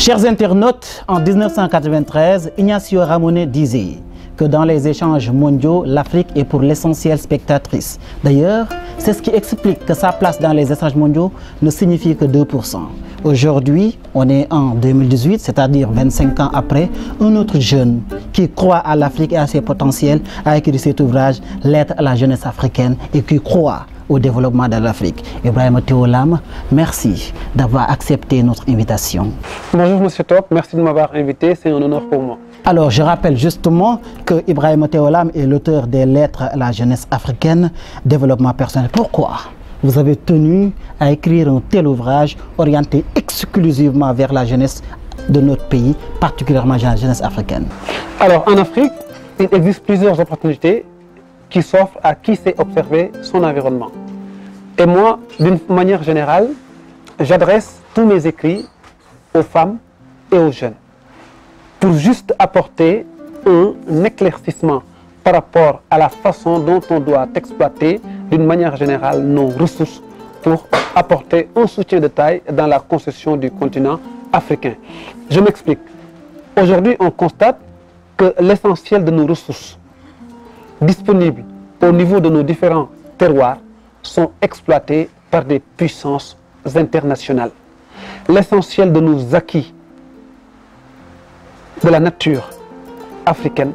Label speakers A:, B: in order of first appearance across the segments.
A: Chers internautes, en 1993, Ignacio Ramonet disait que dans les échanges mondiaux, l'Afrique est pour l'essentiel spectatrice. D'ailleurs, c'est ce qui explique que sa place dans les échanges mondiaux ne signifie que 2%. Aujourd'hui, on est en 2018, c'est-à-dire 25 ans après, un autre jeune qui croit à l'Afrique et à ses potentiels a écrit cet ouvrage « Lettre à la jeunesse africaine » et qui croit au développement de l'Afrique. Ibrahima Théo Lam, merci d'avoir accepté notre invitation.
B: Bonjour Monsieur Top, merci de m'avoir invité, c'est un honneur pour moi.
A: Alors, je rappelle justement que Ibrahima Théo Lam est l'auteur des Lettres à la jeunesse africaine, développement personnel. Pourquoi vous avez tenu à écrire un tel ouvrage orienté exclusivement vers la jeunesse de notre pays, particulièrement la jeunesse africaine?
B: Alors, en Afrique, il existe plusieurs opportunités qui s'offrent à qui sait observer son environnement. Et moi, d'une manière générale, j'adresse tous mes écrits aux femmes et aux jeunes pour juste apporter un éclaircissement par rapport à la façon dont on doit exploiter d'une manière générale nos ressources pour apporter un soutien de taille dans la construction du continent africain. Je m'explique. Aujourd'hui, on constate que l'essentiel de nos ressources disponibles au niveau de nos différents terroirs sont exploités par des puissances internationales. L'essentiel de nos acquis de la nature africaine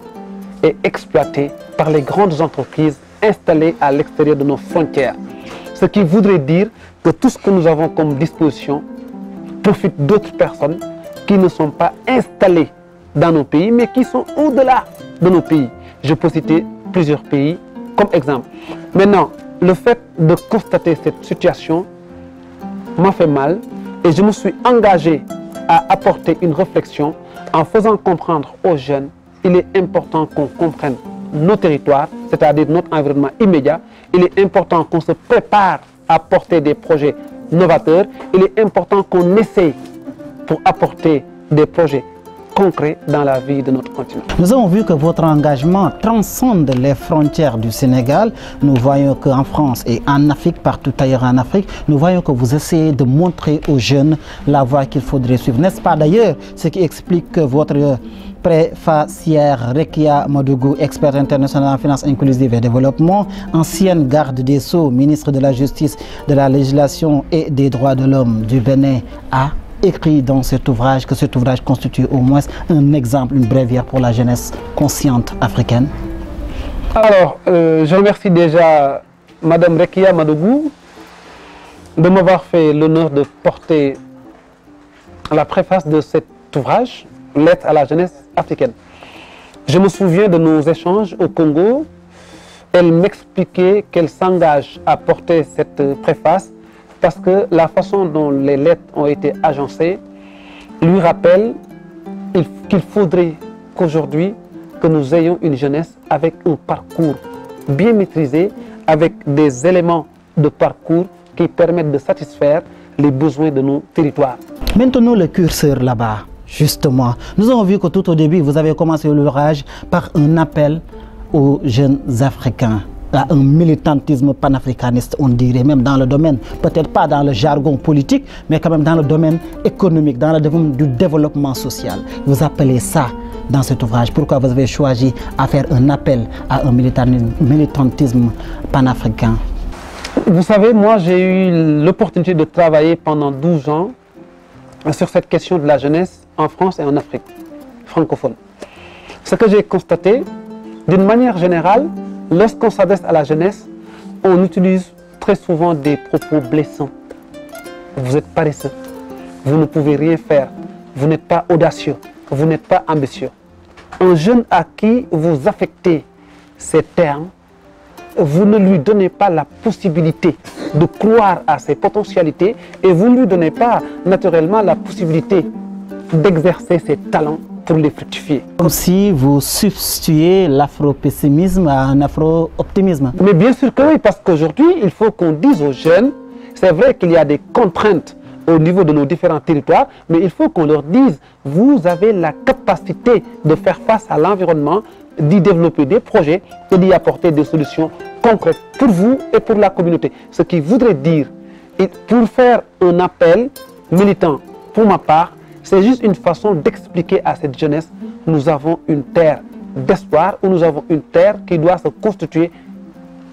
B: est exploité par les grandes entreprises installées à l'extérieur de nos frontières. Ce qui voudrait dire que tout ce que nous avons comme disposition profite d'autres personnes qui ne sont pas installées dans nos pays, mais qui sont au-delà de nos pays. Je peux citer plusieurs pays comme exemple. Maintenant, le fait de constater cette situation m'a fait mal et je me suis engagé à apporter une réflexion en faisant comprendre aux jeunes qu'il est important qu'on comprenne nos territoires, c'est-à-dire notre environnement immédiat. Il est important qu'on se prépare à porter des projets novateurs. Il est important qu'on essaye pour apporter des projets concrets dans la vie de notre continent.
A: Nous avons vu que votre engagement transcende les frontières du Sénégal. Nous voyons qu'en France et en Afrique, partout ailleurs en Afrique, nous voyons que vous essayez de montrer aux jeunes la voie qu'il faudrait suivre. N'est-ce pas d'ailleurs ce qui explique que votre préfacière Rekia Madougou, experte internationale en finance inclusive et développement, ancienne garde des Sceaux, ministre de la Justice, de la législation et des droits de l'homme du Bénin, a écrit dans cet ouvrage que cet ouvrage constitue au moins un exemple, une bréviaire pour la jeunesse consciente africaine?
B: Alors, je remercie déjà Madame Rekia Madougou de m'avoir fait l'honneur de porter la préface de cet ouvrage, Lettre à la jeunesse africaine. Je me souviens de nos échanges au Congo. Elle m'expliquait qu'elle s'engage à porter cette préface parce que la façon dont les lettres ont été agencées lui rappelle qu'il faudrait qu'aujourd'hui que nous ayons une jeunesse avec un parcours bien maîtrisé, avec des éléments de parcours qui permettent de satisfaire les besoins de nos territoires.
A: Maintenant le curseur là-bas, justement. Nous avons vu que tout au début, vous avez commencé l'ouvrage par un appel aux jeunes Africains, à un militantisme panafricaniste, on dirait, même dans le domaine, peut-être pas dans le jargon politique, mais quand même dans le domaine économique, dans le domaine du développement social. Vous appelez ça dans cet ouvrage. Pourquoi vous avez choisi à faire un appel à un militantisme panafricain?
B: Vous savez, moi j'ai eu l'opportunité de travailler pendant 12 ans sur cette question de la jeunesse en France et en Afrique francophone. Ce que j'ai constaté, d'une manière générale, lorsqu'on s'adresse à la jeunesse, on utilise très souvent des propos blessants. Vous êtes paresseux, vous ne pouvez rien faire, vous n'êtes pas audacieux, vous n'êtes pas ambitieux. Un jeune à qui vous affectez ces termes, vous ne lui donnez pas la possibilité de croire à ses potentialités et vous ne lui donnez pas naturellement la possibilité d'exercer ses talents pour les fructifier.
A: Comme si vous substituez l'afro-pessimisme à un afro-optimisme.
B: Mais bien sûr que oui, parce qu'aujourd'hui, il faut qu'on dise aux jeunes, c'est vrai qu'il y a des contraintes au niveau de nos différents territoires, mais il faut qu'on leur dise, vous avez la capacité de faire face à l'environnement, d'y développer des projets et d'y apporter des solutions concrètes pour vous et pour la communauté. Ce qui voudrait dire, et pour faire un appel militant, pour ma part, C'est juste une façon d'expliquer à cette jeunesse, nous avons une terre d'espoir, ou nous avons une terre qui doit se constituer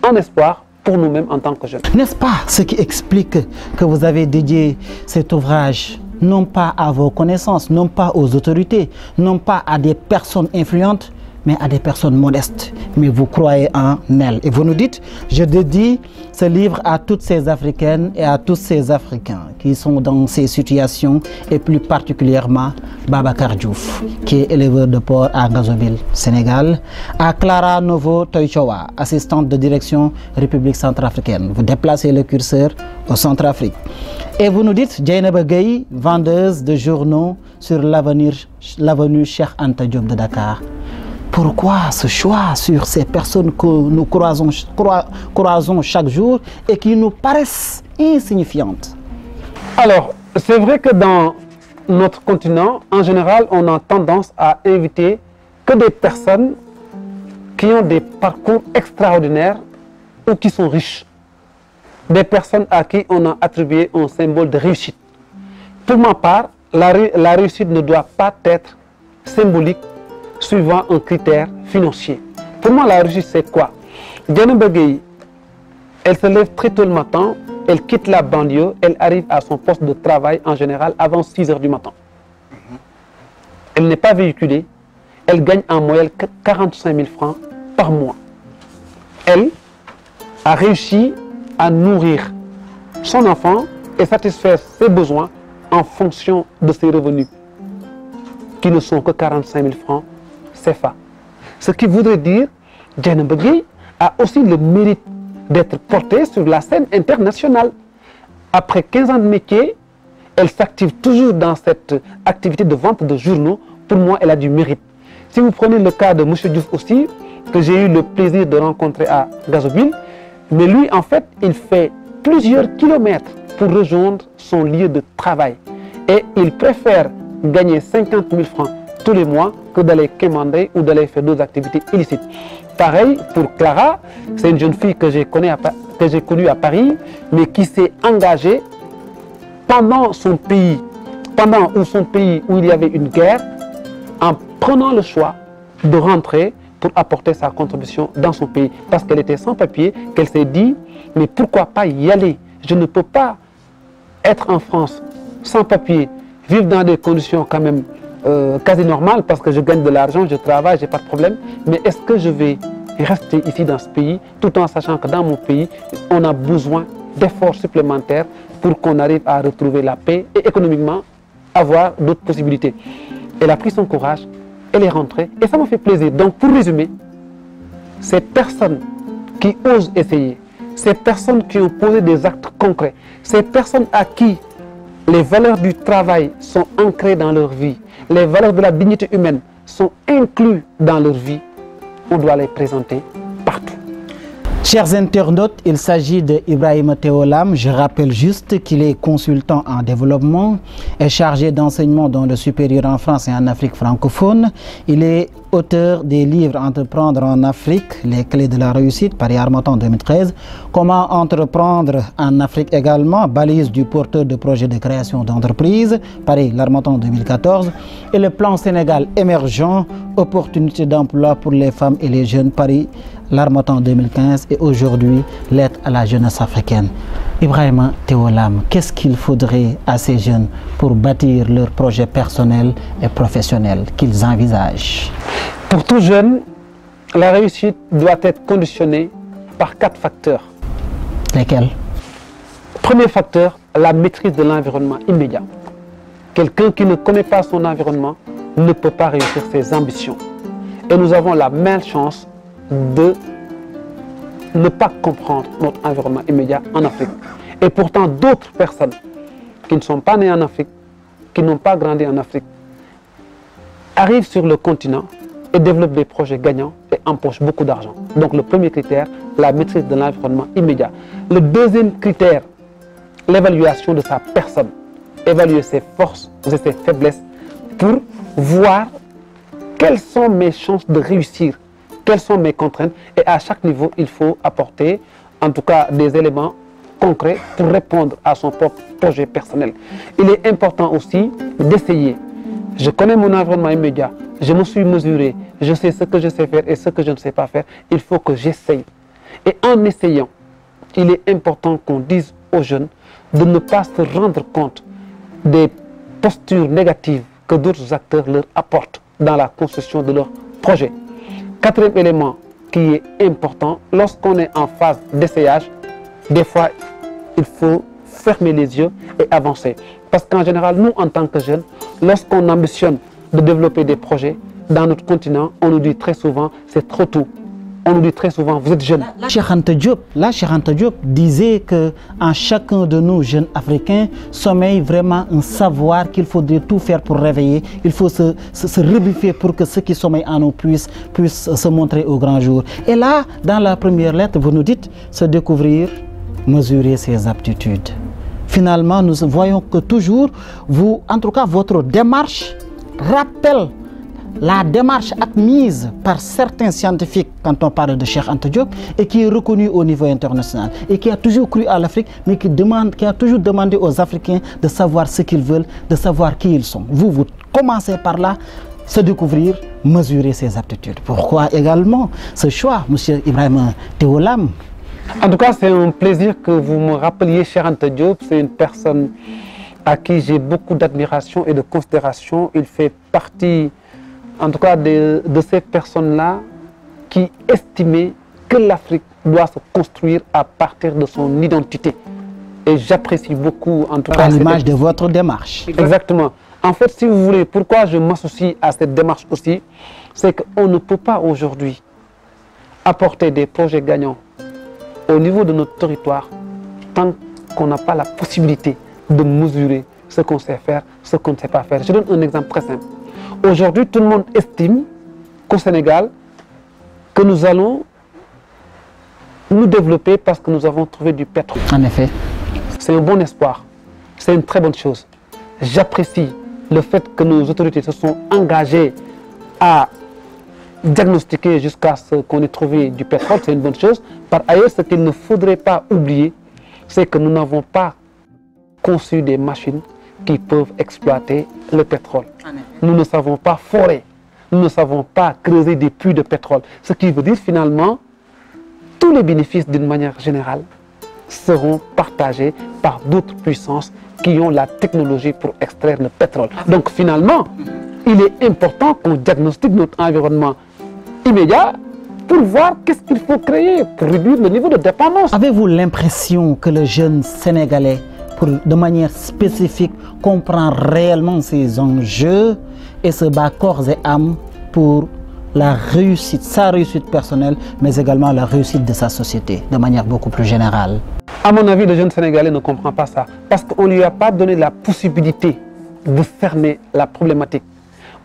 B: en espoir pour nous-mêmes en tant que jeunes.
A: N'est-ce pas ce qui explique que vous avez dédié cet ouvrage non pas à vos connaissances, non pas aux autorités, non pas à des personnes influentes, mais à des personnes modestes. Mais vous croyez en elles. Et vous nous dites, je dédie ce livre à toutes ces Africaines et à tous ces Africains qui sont dans ces situations, et plus particulièrement Babacar Diouf, qui est éleveur de porc à Ngazobil, Sénégal, à Clara Novo Toychoa, assistante de direction République centrafricaine. Vous déplacez le curseur au Centrafrique. Et vous nous dites, Dieynaba Gueye, vendeuse de journaux sur l'avenue Cheikh Anta Diop de Dakar. Pourquoi ce choix sur ces personnes que nous croisons chaque jour et qui nous paraissent insignifiantes?
B: Alors, c'est vrai que dans notre continent, en général, on a tendance à inviter que des personnes qui ont des parcours extraordinaires ou qui sont riches. Des personnes à qui on a attribué un symbole de réussite. Pour ma part, la réussite ne doit pas être symbolique suivant un critère financier. Pour moi, la réussite, c'est quoi? Dieynaba Gueye, elle se lève très tôt le matin, elle quitte la banlieue, elle arrive à son poste de travail en général avant 6 h du matin. Elle n'est pas véhiculée, elle gagne en moyenne 45 000 francs par mois. Elle a réussi à nourrir son enfant et satisfaire ses besoins en fonction de ses revenus, qui ne sont que 45 000 francs CFA. Ce qui voudrait dire que Dieynaba Gueye a aussi le mérite d'être portée sur la scène internationale. Après 15 ans de métier, elle s'active toujours dans cette activité de vente de journaux. Pour moi, elle a du mérite. Si vous prenez le cas de M. Diouf aussi, que j'ai eu le plaisir de rencontrer à Ngazobil, mais lui, en fait, il fait plusieurs kilomètres pour rejoindre son lieu de travail. Et il préfère gagner 50 000 francs tous les mois que d'aller quémander ou d'aller faire d'autres activités illicites. Pareil pour Clara, c'est une jeune fille que j'ai connue à Paris, mais qui s'est engagée pendant son pays où il y avait une guerre, en prenant le choix de rentrer pour apporter sa contribution dans son pays. Parce qu'elle était sans papier, qu'elle s'est dit, mais pourquoi pas y aller? Je ne peux pas être en France sans papier, vivre dans des conditions quand même quasi normales, parce que je gagne de l'argent, je travaille, j'ai pas de problème. Mais est-ce que je vais rester ici dans ce pays, tout en sachant que dans mon pays, on a besoin d'efforts supplémentaires pour qu'on arrive à retrouver la paix et économiquement avoir d'autres possibilités. Elle a pris son courage, elle est rentrée et ça m'a fait plaisir. Donc pour résumer, ces personnes qui osent essayer, ces personnes qui ont posé des actes concrets, ces personnes à qui les valeurs du travail sont ancrées dans leur vie, les valeurs de la dignité humaine sont incluses dans leur vie, on doit les présenter partout.
A: Chers internautes, il s'agit de Ibrahima Théolam. Je rappelle juste qu'il est consultant en développement et chargé d'enseignement dans le supérieur en France et en Afrique francophone. Il est auteur des livres Entreprendre en Afrique, les clés de la réussite, Paris Harmattan 2013. Comment entreprendre en Afrique également, balise du porteur de projet de création d'entreprise, Paris Harmattan 2014. Et le plan Sénégal émergent, opportunités d'emploi pour les femmes et les jeunes, Paris Harmattan 2015. Et aujourd'hui, l'aide à la jeunesse africaine. Ibrahima Théolam, qu'est-ce qu'il faudrait à ces jeunes pour bâtir leur projet personnel et professionnel qu'ils envisagent?
B: Pour tout jeune, la réussite doit être conditionnée par 4 facteurs.
A: Lesquels?
B: Premier facteur, la maîtrise de l'environnement immédiat. Quelqu'un qui ne connaît pas son environnement ne peut pas réussir ses ambitions. Et nous avons la malchance de ne pas comprendre notre environnement immédiat en Afrique. Et pourtant, d'autres personnes qui ne sont pas nées en Afrique, qui n'ont pas grandi en Afrique, arrivent sur le continent et développent des projets gagnants et empochent beaucoup d'argent. Donc le premier critère, la maîtrise de l'environnement immédiat. Le deuxième critère, l'évaluation de sa personne. Évaluer ses forces et ses faiblesses pour voir quelles sont mes chances de réussir, quelles sont mes contraintes. Et à chaque niveau, il faut apporter en tout cas des éléments concrets pour répondre à son propre projet personnel. Il est important aussi d'essayer je connais mon environnement immédiat, je me suis mesuré, je sais ce que je sais faire et ce que je ne sais pas faire, il faut que j'essaye. Et en essayant, il est important qu'on dise aux jeunes de ne pas se rendre compte des postures négatives que d'autres acteurs leur apportent dans la construction de leur projet. Quatrième élément qui est important, lorsqu'on est en phase d'essayage, des fois, il faut fermer les yeux et avancer. Parce qu'en général, nous, en tant que jeunes, lorsqu'on ambitionne de développer des projets dans notre continent, on nous dit très souvent, c'est trop tôt. On nous dit très souvent, vous êtes jeune.
A: Cheikh Anta Diop disait qu'en chacun de nous, jeunes Africains, sommeille vraiment un savoir qu'il faudrait tout faire pour réveiller. Il faut se rebuffer pour que ceux qui sommeillent en nous puissent se montrer au grand jour. Et là, dans la première lettre, vous nous dites se découvrir, mesurer ses aptitudes. Finalement, nous voyons que toujours, vous, en tout cas, votre démarche rappelle la démarche admise par certains scientifiques quand on parle de Cheikh Anta Diop et qui est reconnue au niveau international et qui a toujours cru à l'Afrique, mais qui a toujours demandé aux Africains de savoir ce qu'ils veulent, de savoir qui ils sont. Vous commencez par là, se découvrir, mesurer ses aptitudes. Pourquoi également ce choix, M. Ibrahim Théolam?
B: En tout cas, c'est un plaisir que vous me rappeliez Cheikh Anta Diop. C'est une personne à qui j'ai beaucoup d'admiration et de considération. Il fait partie, en tout cas, de ces personnes-là qui estimaient que l'Afrique doit se construire à partir de son identité. Et j'apprécie beaucoup, en tout cas,
A: à l'image de votre démarche.
B: Exactement. En fait, si vous voulez, pourquoi je m'associe à cette démarche aussi, c'est qu'on ne peut pas aujourd'hui apporter des projets gagnants au niveau de notre territoire tant qu'on n'a pas la possibilité de mesurer ce qu'on sait faire, ce qu'on ne sait pas faire. Je donne un exemple très simple. Aujourd'hui, tout le monde estime qu'au Sénégal, que nous allons nous développer parce que nous avons trouvé du pétrole.
A: En effet.
B: C'est un bon espoir. C'est une très bonne chose. J'apprécie le fait que nos autorités se sont engagées à diagnostiquer jusqu'à ce qu'on ait trouvé du pétrole. C'est une bonne chose. Par ailleurs, ce qu'il ne faudrait pas oublier, c'est que nous n'avons pas conçu des machines qui peuvent exploiter le pétrole. Nous ne savons pas forer, nous ne savons pas creuser des puits de pétrole. Ce qui veut dire finalement, tous les bénéfices d'une manière générale seront partagés par d'autres puissances qui ont la technologie pour extraire le pétrole. Donc finalement, il est important qu'on diagnostique notre environnement immédiat pour voir qu'est-ce qu'il faut créer pour réduire le niveau de dépendance.
A: Avez-vous l'impression que le jeune Sénégalais, de manière spécifique, comprend réellement ces enjeux et se bat corps et âme pour la réussite, sa réussite personnelle, mais également la réussite de sa société, de manière beaucoup plus générale?
B: À mon avis, le jeune Sénégalais ne comprend pas ça, parce qu'on ne lui a pas donné la possibilité de fermer la problématique.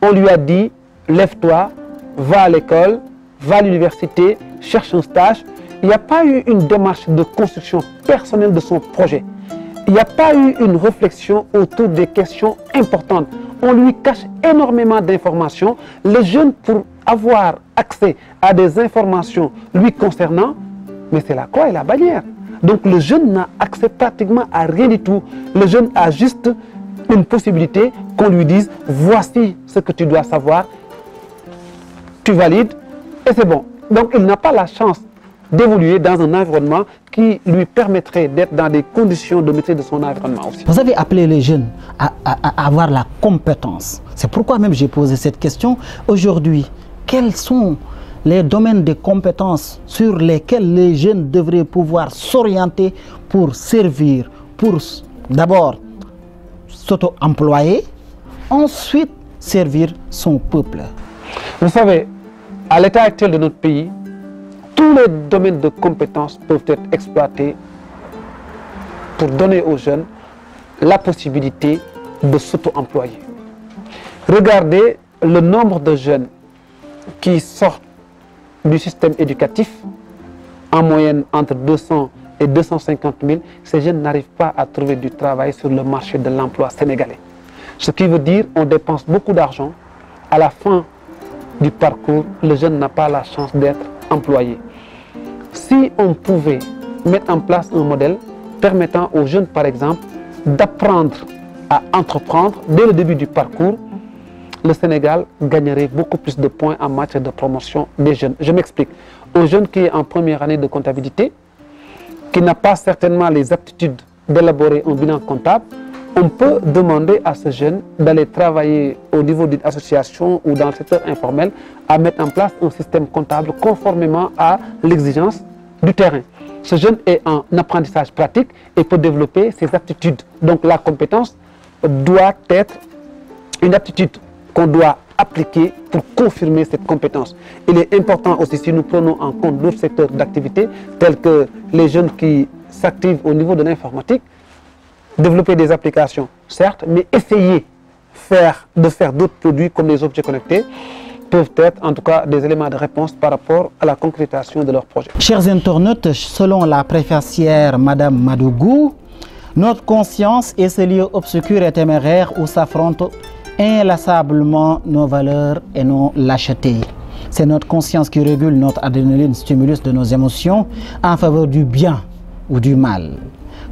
B: On lui a dit, lève-toi, va à l'école, va à l'université, cherche un stage. Il n'y a pas eu une démarche de construction personnelle de son projet. Il n'y a pas eu une réflexion autour des questions importantes. On lui cache énormément d'informations. Le jeune, pour avoir accès à des informations lui concernant, mais c'est la croix et la bannière. Donc le jeune n'a accès pratiquement à rien du tout. Le jeune a juste une possibilité qu'on lui dise, voici ce que tu dois savoir, tu valides et c'est bon. Donc il n'a pas la chance d'évoluer dans un environnement qui lui permettrait d'être dans des conditions de maîtrise de son environnement aussi.
A: Vous avez appelé les jeunes à avoir la compétence. C'est pourquoi même j'ai posé cette question. Aujourd'hui, quels sont les domaines de compétences sur lesquels les jeunes devraient pouvoir s'orienter pour servir, pour d'abord s'auto-employer, ensuite servir son peuple?
B: Vous savez, à l'état actuel de notre pays, tous les domaines de compétences peuvent être exploités pour donner aux jeunes la possibilité de s'auto-employer. Regardez le nombre de jeunes qui sortent du système éducatif, en moyenne entre 200 et 250 000, ces jeunes n'arrivent pas à trouver du travail sur le marché de l'emploi sénégalais. Ce qui veut dire qu'on dépense beaucoup d'argent. À la fin du parcours, le jeune n'a pas la chance d'être employé. Si on pouvait mettre en place un modèle permettant aux jeunes, par exemple, d'apprendre à entreprendre dès le début du parcours, le Sénégal gagnerait beaucoup plus de points en matière de promotion des jeunes. Je m'explique. Un jeune qui est en première année de comptabilité, qui n'a pas certainement les aptitudes d'élaborer un bilan comptable, on peut demander à ce jeune d'aller travailler au niveau d'une association ou dans le secteur informel à mettre en place un système comptable conformément à l'exigence du terrain. Ce jeune est en apprentissage pratique et peut développer ses aptitudes. Donc la compétence doit être une aptitude qu'on doit appliquer pour confirmer cette compétence. Il est important aussi, si nous prenons en compte d'autres secteurs d'activité, tels que les jeunes qui s'activent au niveau de l'informatique, développer des applications, certes, mais essayer de faire d'autres produits comme les objets connectés peuvent être en tout cas des éléments de réponse par rapport à la concrétisation de leurs projets.
A: Chers internautes, selon la préfacière Madame Madougou, notre conscience est ce lieu obscur et téméraire où s'affrontent inlassablement nos valeurs et nos lâchetés. C'est notre conscience qui régule notre adrénaline, stimulus de nos émotions en faveur du bien ou du mal.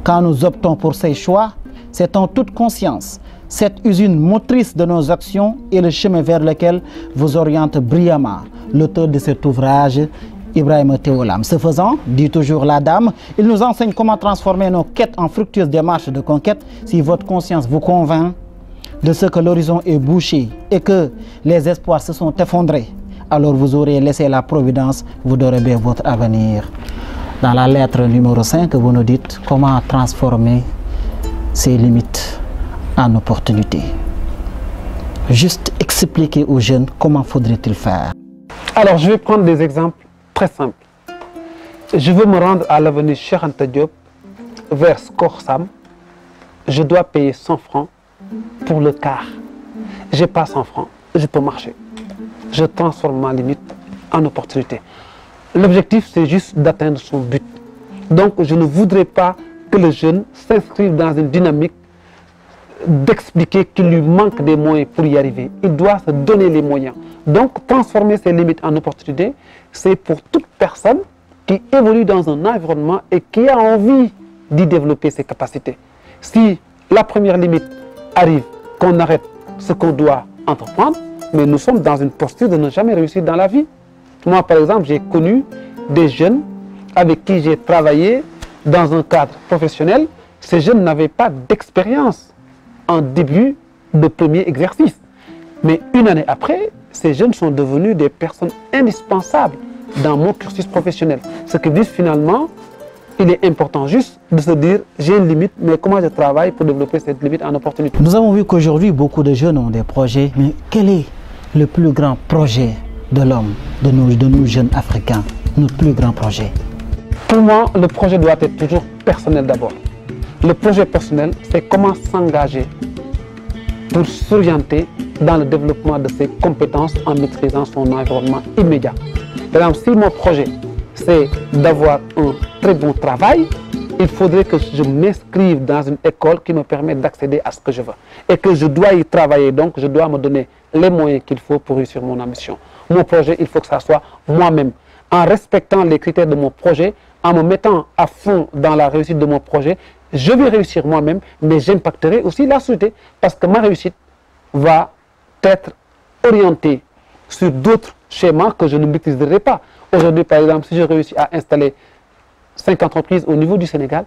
A: Quand nous optons pour ces choix, c'est en toute conscience. Cette usine motrice de nos actions est le chemin vers lequel vous oriente brillamment l'auteur de cet ouvrage, Ibrahima Théolam. Ce faisant, dit toujours la dame, il nous enseigne comment transformer nos quêtes en fructueuses démarches de conquête. Si votre conscience vous convainc de ce que l'horizon est bouché et que les espoirs se sont effondrés, alors vous aurez laissé la providence vous dérober votre avenir. Dans la lettre numéro 5, vous nous dites comment transformer ces limites en opportunités. Juste expliquer aux jeunes comment faudrait-il faire.
B: Alors, je vais prendre des exemples très simples. Je veux me rendre à l'avenue Cheikh Anta Diop vers Scorsam. Je dois payer 100 francs pour le quart. Je n'ai pas 100 francs, je peux marcher. Je transforme ma limite en opportunité. L'objectif, c'est juste d'atteindre son but. Donc, je ne voudrais pas que le jeune s'inscrive dans une dynamique d'expliquer qu'il lui manque des moyens pour y arriver. Il doit se donner les moyens. Donc, transformer ses limites en opportunités, c'est pour toute personne qui évolue dans un environnement et qui a envie d'y développer ses capacités. Si la première limite arrive, qu'on arrête ce qu'on doit entreprendre, mais nous sommes dans une posture de ne jamais réussir dans la vie. Moi, par exemple, j'ai connu des jeunes avec qui j'ai travaillé dans un cadre professionnel. Ces jeunes n'avaient pas d'expérience en début de premier exercice. Mais une année après, ces jeunes sont devenus des personnes indispensables dans mon cursus professionnel. Ce qui dit finalement, il est important juste de se dire, j'ai une limite, mais comment je travaille pour développer cette limite en opportunité.
A: Nous avons vu qu'aujourd'hui, beaucoup de jeunes ont des projets, mais quel est le plus grand projet de l'homme, de nous jeunes Africains, notre plus grand projet?
B: Pour moi, le projet doit être toujours personnel d'abord. Le projet personnel, c'est comment s'engager pour s'orienter dans le développement de ses compétences en maîtrisant son environnement immédiat. Par exemple, si mon projet, c'est d'avoir un très bon travail, il faudrait que je m'inscrive dans une école qui me permet d'accéder à ce que je veux. Et que je dois y travailler, donc je dois me donner les moyens qu'il faut pour réussir mon ambition. Mon projet, il faut que ça soit moi-même. En respectant les critères de mon projet, en me mettant à fond dans la réussite de mon projet, je vais réussir moi-même, mais j'impacterai aussi la société. Parce que ma réussite va être orientée sur d'autres schémas que je ne maîtriserai pas. Aujourd'hui, par exemple, si je réussis à installer 5 entreprises au niveau du Sénégal,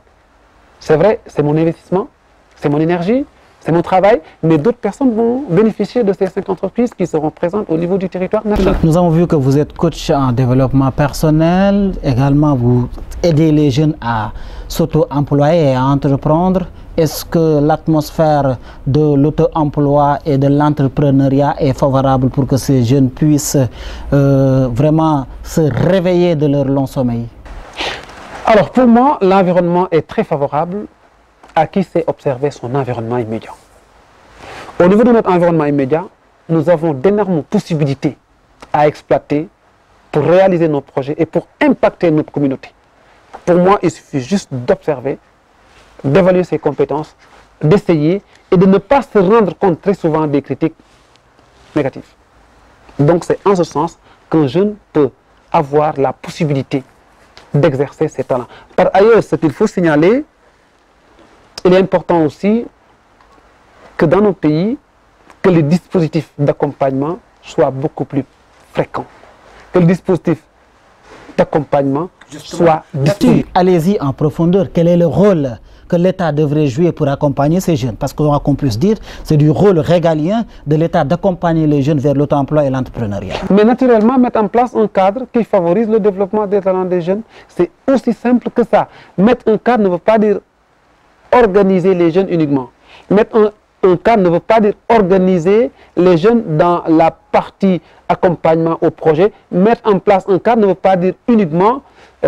B: c'est vrai, c'est mon investissement, c'est mon énergie, c'est mon travail, mais d'autres personnes vont bénéficier de ces 5 entreprises qui seront présentes au niveau du territoire national.
A: Nous avons vu que vous êtes coach en développement personnel, également vous aidez les jeunes à s'auto-employer et à entreprendre. Est-ce que l'atmosphère de l'auto-emploi et de l'entrepreneuriat est favorable pour que ces jeunes puissent vraiment se réveiller de leur long sommeil?
B: Alors pour moi, l'environnement est très favorable à qui sait observer son environnement immédiat. Au niveau de notre environnement immédiat, nous avons d'énormes possibilités à exploiter pour réaliser nos projets et pour impacter notre communauté. Pour moi, il suffit juste d'observer, d'évaluer ses compétences, d'essayer et de ne pas se rendre compte très souvent des critiques négatives. Donc c'est en ce sens qu'un jeune peut avoir la possibilité d'exercer ses talents. Par ailleurs, ce qu'il faut signaler, il est important aussi que dans nos pays, que les dispositifs d'accompagnement soient beaucoup plus fréquents, que le dispositif d'accompagnement soit disponible.
A: Allez-y en profondeur. Quel est le rôle que l'État devrait jouer pour accompagner ces jeunes? Parce qu'on peut se dire, c'est du rôle régalien de l'État d'accompagner les jeunes vers l'auto-emploi et l'entrepreneuriat.
B: Mais naturellement, mettre en place un cadre qui favorise le développement des talents des jeunes, c'est aussi simple que ça. Mettre un cadre ne veut pas dire organiser les jeunes uniquement. Mettre un cadre ne veut pas dire organiser les jeunes dans la partie accompagnement au projet. Mettre en place un cadre ne veut pas dire uniquement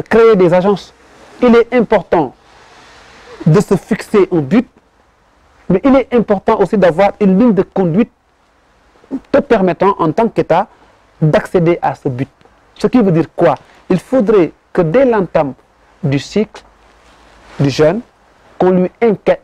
B: créer des agences. Il est important de se fixer un but, mais il est important aussi d'avoir une ligne de conduite te permettant en tant qu'État d'accéder à ce but. Ce qui veut dire quoi? Il faudrait que dès l'entame du cycle du jeune, qu'on lui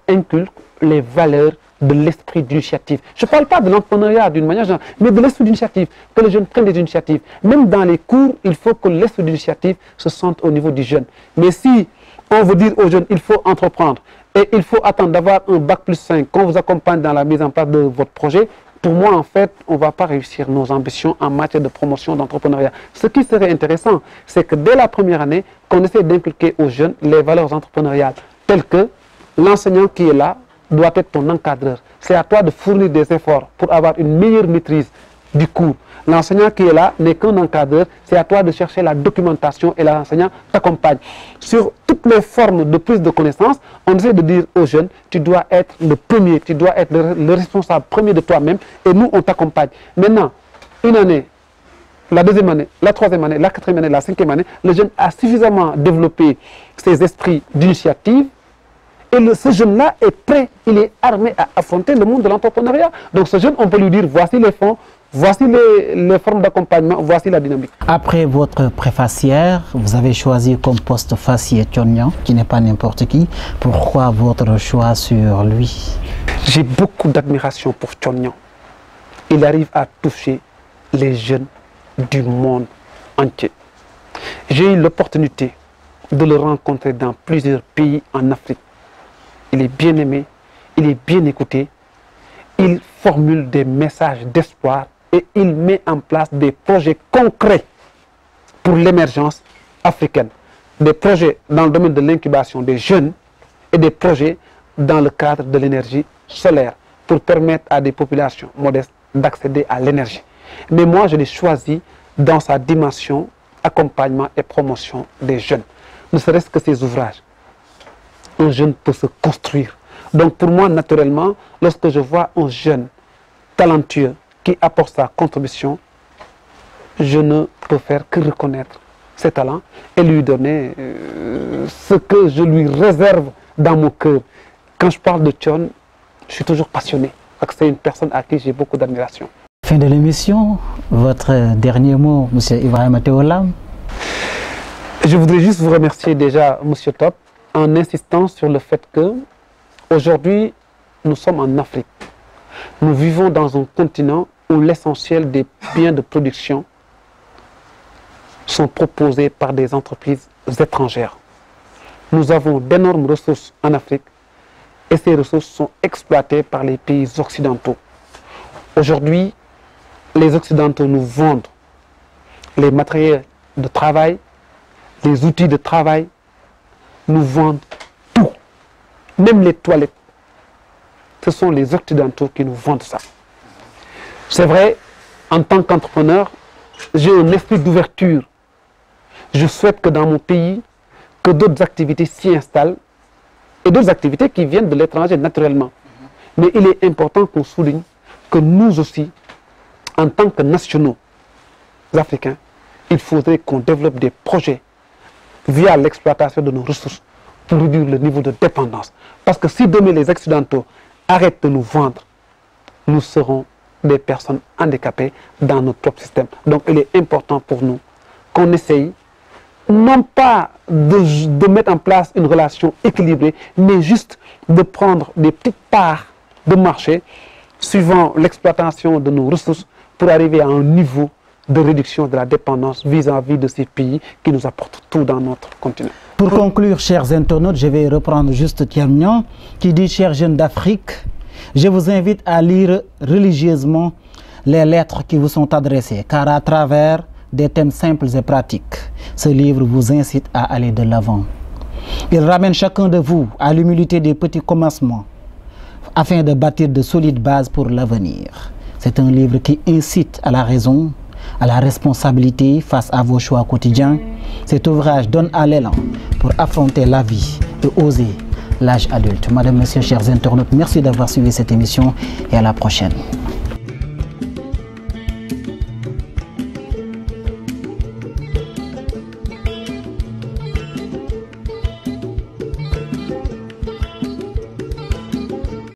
B: inculque les valeurs de l'esprit d'initiative. Je ne parle pas de l'entrepreneuriat d'une manière générale, mais de l'esprit d'initiative, que les jeunes prennent des initiatives. Même dans les cours, il faut que l'esprit d'initiative se sente au niveau du jeune. Mais si on veut dire aux jeunes, il faut entreprendre et il faut attendre d'avoir un bac+5, qu'on vous accompagne dans la mise en place de votre projet, pour moi, en fait, on ne va pas réussir nos ambitions en matière de promotion d'entrepreneuriat. Ce qui serait intéressant, c'est que dès la première année, qu'on essaie d'inculquer aux jeunes les valeurs entrepreneuriales, telles que l'enseignant qui est là doit être ton encadreur. C'est à toi de fournir des efforts pour avoir une meilleure maîtrise du cours. L'enseignant qui est là n'est qu'un encadreur, c'est à toi de chercher la documentation et l'enseignant t'accompagne. Sur toutes les formes de prise de connaissance, on essaie de dire aux jeunes, tu dois être le premier, tu dois être le responsable premier de toi-même et nous on t'accompagne. Maintenant, une année, la deuxième année, la troisième année, la quatrième année, la cinquième année, le jeune a suffisamment développé ses esprits d'initiative. Et ce jeune-là est prêt, il est armé à affronter le monde de l'entrepreneuriat. Donc ce jeune, on peut lui dire, voici les fonds, voici les formes d'accompagnement, voici la dynamique.
A: Après votre préfacière, vous avez choisi comme poste facier Thione Niang, qui n'est pas n'importe qui. Pourquoi votre choix sur lui?
B: J'ai beaucoup d'admiration pour Thione Niang. Il arrive à toucher les jeunes du monde entier. J'ai eu l'opportunité de le rencontrer dans plusieurs pays en Afrique. Il est bien aimé, il est bien écouté, il formule des messages d'espoir et il met en place des projets concrets pour l'émergence africaine. Des projets dans le domaine de l'incubation des jeunes et des projets dans le cadre de l'énergie solaire pour permettre à des populations modestes d'accéder à l'énergie. Mais moi, je l'ai choisi dans sa dimension accompagnement et promotion des jeunes. Ne serait-ce que ces ouvrages. Un jeune peut se construire. Donc pour moi, naturellement, lorsque je vois un jeune talentueux qui apporte sa contribution, je ne peux faire que reconnaître ses talents et lui donner ce que je lui réserve dans mon cœur. Quand je parle de Thione, je suis toujours passionné, parce que c'est une personne à qui j'ai beaucoup d'admiration.
A: Fin de l'émission, votre dernier mot, M. Ibrahima Théo Lam.
B: Je voudrais juste vous remercier déjà, M. Top, en insistant sur le fait que aujourd'hui, nous sommes en Afrique. Nous vivons dans un continent où l'essentiel des biens de production sont proposés par des entreprises étrangères. Nous avons d'énormes ressources en Afrique et ces ressources sont exploitées par les pays occidentaux. Aujourd'hui, les Occidentaux nous vendent les matériels de travail, les outils de travail, nous vendent tout, même les toilettes. Ce sont les Occidentaux qui nous vendent ça. C'est vrai, en tant qu'entrepreneur, j'ai un esprit d'ouverture. Je souhaite que dans mon pays, que d'autres activités s'y installent et d'autres activités qui viennent de l'étranger naturellement. Mais il est important qu'on souligne que nous aussi, en tant que nationaux africains, il faudrait qu'on développe des projets via l'exploitation de nos ressources pour réduire le niveau de dépendance. Parce que si demain les Occidentaux arrêtent de nous vendre, nous serons des personnes handicapées dans notre propre système. Donc il est important pour nous qu'on essaye non pas de mettre en place une relation équilibrée, mais juste de prendre des petites parts de marché suivant l'exploitation de nos ressources pour arriver à un niveau de réduction de la dépendance vis-à-vis de ces pays qui nous apportent tout dans notre continent.
A: Pour conclure, chers internautes, je vais reprendre juste Thione Niang qui dit « Chers jeunes d'Afrique, Je vous invite à lire religieusement les lettres qui vous sont adressées, car à travers des thèmes simples et pratiques, ce livre vous incite à aller de l'avant. Il ramène chacun de vous à l'humilité des petits commencements, afin de bâtir de solides bases pour l'avenir. C'est un livre qui incite à la raison, à la responsabilité face à vos choix quotidiens. Cet ouvrage donne à l'élan pour affronter la vie et oser l'âge adulte. Madame, Monsieur, chers internautes, merci d'avoir suivi cette émission et à la prochaine.